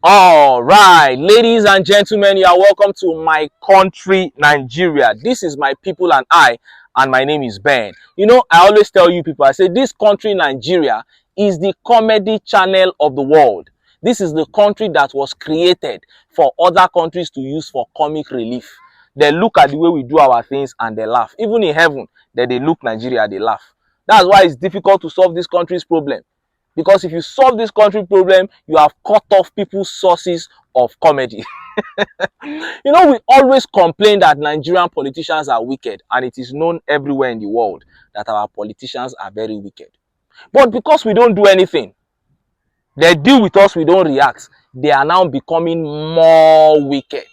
All right, ladies and gentlemen, you are welcome to my country, Nigeria. This is my people and my name is Ben. You know, I always tell you people, I say this country, Nigeria, is the comedy channel of the world. This is the country that was created for other countries to use for comic relief. They look at the way we do our things and they laugh. Even in heaven, they look Nigeria, they laugh. That's why it's difficult to solve this country's problem. Because if you solve this country problem, you have cut off people's sources of comedy. You know, we always complain that Nigerian politicians are wicked, and it is known everywhere in the world that our politicians are very wicked. But because we don't do anything, they deal with us, we don't react, they are now becoming more wicked.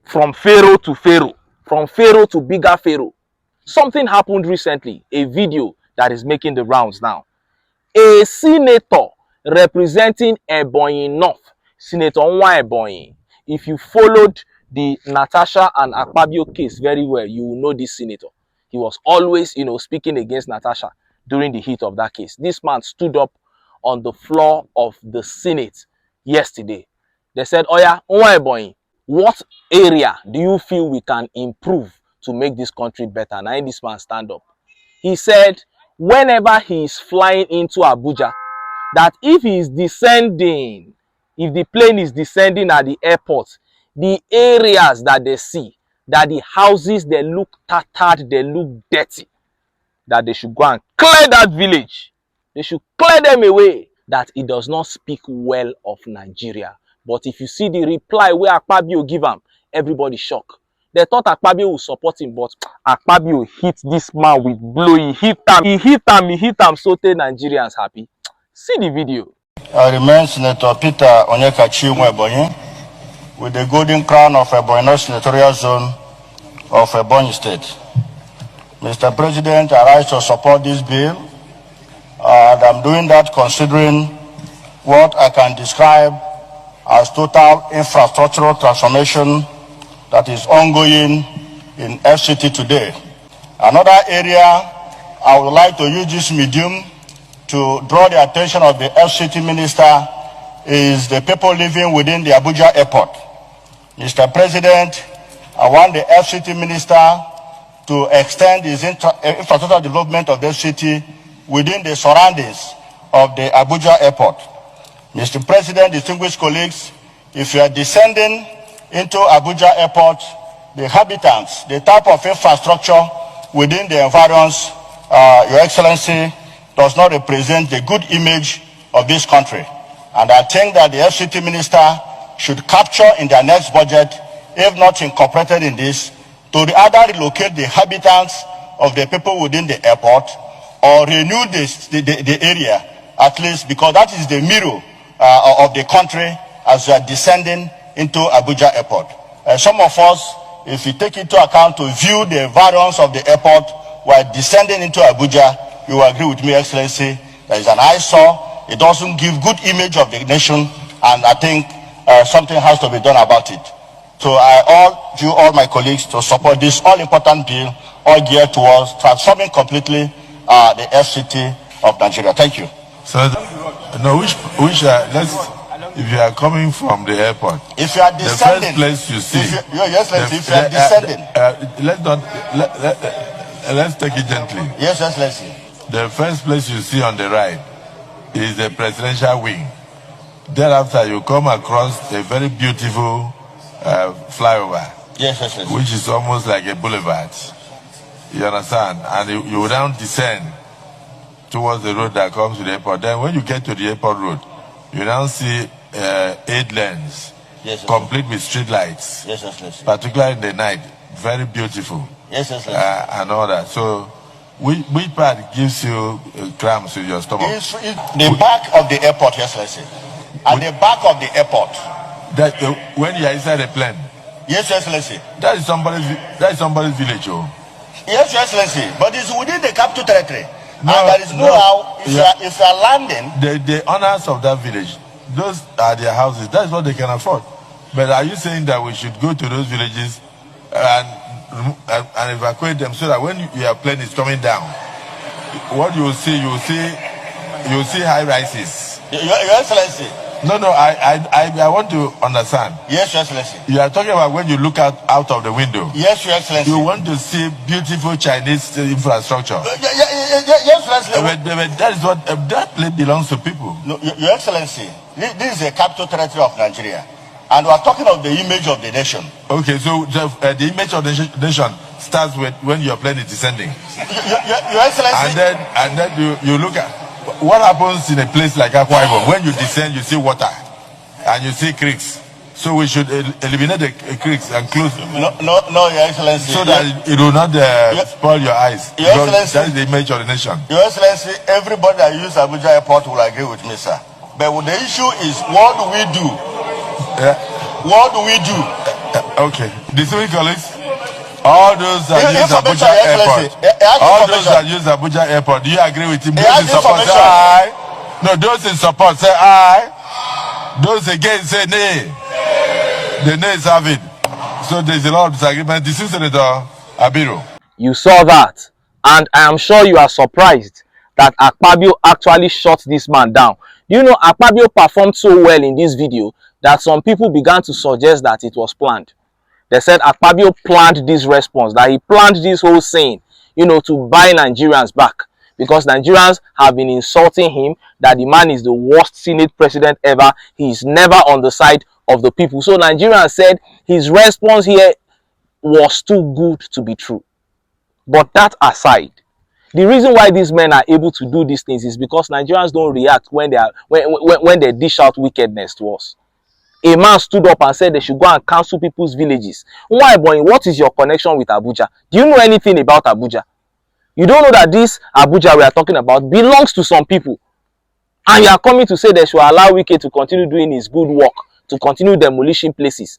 From Pharaoh to Pharaoh, from Pharaoh to bigger Pharaoh. Something happened recently, a video that is making the rounds now. A senator representing Ebonyi North, Senator Nwaebonyi. If you followed the Natasha and AKPABIO case very well, you will know this senator. He was always, speaking against Natasha during the heat of that case. This man stood up on the floor of the Senate yesterday. They said, "Oya, Nwaebonyi, what area do you feel we can improve to make this country better?" Now this man stand up. He said, whenever he is flying into Abuja, that if he is descending, if the plane is descending at the airport, the areas that they see, that the houses, they look tattered, they look dirty, that they should go and clear that village. They should clear them away. That he does not speak well of Nigeria. But if you see the reply where AKPABIO give him, everybody shocked. They thought AKPABIO would support him, but AKPABIO hit this man with blow. He hit him, so tell Nigerians happy. See the video. I remain Senator Peter Onyekachi Nwaebonyi with the golden crown of Ebonyi North Senatorial Zone of Ebonyi State. Mr. President, I rise to support this bill, and I'm doing that considering what I can describe as total infrastructural transformation that is ongoing in FCT today. Another area I would like to use this medium to draw the attention of the FCT minister is the people living within the Abuja airport. Mr. President, I want the FCT minister to extend his infrastructural development of the city within the surroundings of the Abuja airport. Mr. President, distinguished colleagues, if you are descending into Abuja airport, the habitants, the type of infrastructure within the environs, Your Excellency, does not represent the good image of this country. And I think that the FCT minister should capture in their next budget, if not incorporated in this, to either relocate the habitants of the people within the airport or renew the area, at least, because that is the mirror of the country as we are descending into Abuja airport. Some of us, if you take into account to view the environs of the airport while descending into Abuja, you will agree with me, Excellency, there is an eyesore. It doesn't give good image of the nation, and I think something has to be done about it. So I urge all my colleagues to support this all-important bill, all geared towards transforming completely the FCT of Nigeria. Thank you. So, no, if you are coming from the airport, if you are descending, the first place you see, if you are descending, let's take it gently. Yes, Excellency. The first place you see on the right is the presidential wing. Thereafter, you come across a very beautiful flyover, yes, Excellency, which is almost like a boulevard. You understand? And you will now descend towards the road that comes to the airport. Then when you get to the airport road, you now see 8 lanes, yes, complete with street lights, yes, Excellency, particularly in the night. Very beautiful. Yes, Excellency. And all that. So, which part gives you cramps in your stomach? It's the back of the airport, yes, Excellency. At the back of the airport. That when you are inside the plane. Yes, Excellency. That is somebody's village, oh. Yes, Excellency. But it's within the capital territory. No, and there is no how, if you are landing. The owners of that village, those are their houses. That's what they can afford. But are you saying that we should go to those villages and evacuate them so that when your plane is coming down, what you will see high rises? Your Excellency, No, I want to understand. Yes, Your Excellency. You are talking about when you look out of the window. Yes, Your Excellency. You want to see beautiful Chinese infrastructure. Yes, Your Excellency. But that is what that place belongs to people. No, Your Excellency, this is a capital territory of Nigeria, and we are talking of the image of the nation. Okay, so the image of the nation starts with when your plane is descending. Your Excellency. And then you look at what happens in a place like AKPABIO. When you descend, you see water, and you see creeks. So we should eliminate the creeks and close. No, Your Excellency. So that it will not spoil your eyes. Your Excellency. That is the image of the nation. Your Excellency, everybody that uses Abuja Airport will agree with me, sir. But the issue is, what do we do? Yeah. What do we do? Okay. Distinguished colleagues, all those that use Abuja Airport, Abuja Airport, do you agree with him? Those in support say aye. No, those in support say aye. Those against say nay. The nays have it. So there's a lot of disagreement. This is Senator Abiro. You saw that, and I am sure you are surprised that AKPABIO actually shot this man down. Do you know AKPABIO performed so well in this video that some people began to suggest that it was planned. They said AKPABIO planned this response, that he planned this whole scene, to buy Nigerians back, because Nigerians have been insulting him that the man is the worst Senate president ever. He is never on the side of the people. So Nigerians said his response here was too good to be true. But that aside, the reason why these men are able to do these things is because Nigerians don't react when they dish out wickedness to us. A man stood up and said they should go and cancel people's villages. Nwaebonyi, what is your connection with Abuja? Do you know anything about Abuja? You don't know that this Abuja we are talking about belongs to some people. And you are coming to say they should allow Wike to continue doing his good work, to continue demolishing places.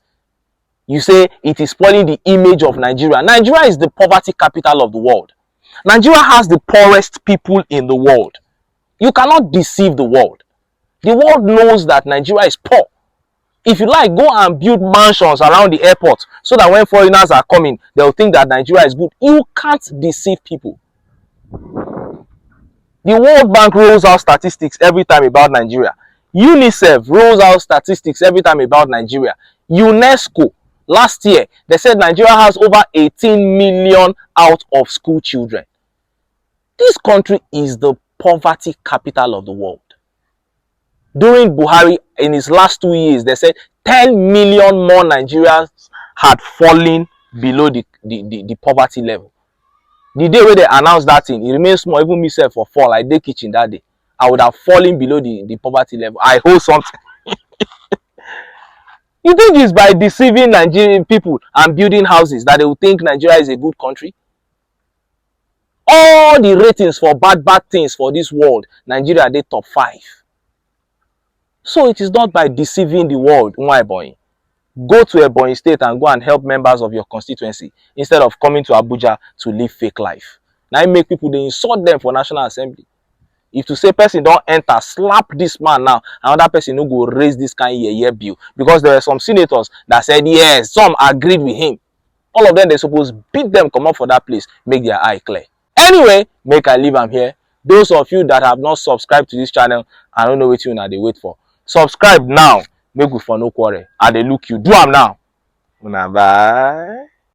You say it is spoiling the image of Nigeria. Nigeria is the poverty capital of the world. Nigeria has the poorest people in the world. You cannot deceive the world. The world knows that Nigeria is poor. If you like, go and build mansions around the airport so that when foreigners are coming, they'll think that Nigeria is good. You can't deceive people. The World Bank rolls out statistics every time about Nigeria. UNICEF rolls out statistics every time about Nigeria. UNESCO, last year, they said Nigeria has over 18 million out of school children. This country is the poverty capital of the world. During Buhari, in his last 2 years, they said 10 million more Nigerians had fallen below the poverty level. The day when they announced that thing, it remains small. Even myself for fall, I did kitchen that day, I would have fallen below the poverty level. I hold something. You think it's by deceiving Nigerian people and building houses that they will think Nigeria is a good country? All the ratings for bad things for this world, Nigeria are the top 5. So it is not by deceiving the world, Nwaebonyi. Go to Ebonyi State and go and help members of your constituency instead of coming to Abuja to live fake life. Now you make people, they insult them for National Assembly. If to say person don't enter, slap this man now, another person no go raise this kind of year bill. Because there were some senators that said yes, some agreed with him. All of them, they supposed beat them, come up for that place, make their eye clear. Anyway, make I leave them here. Those of you that have not subscribed to this channel, I don't know what you now they wait for. Subscribe now, make we for no quarrel. I dey look you. Do am now. Una bye.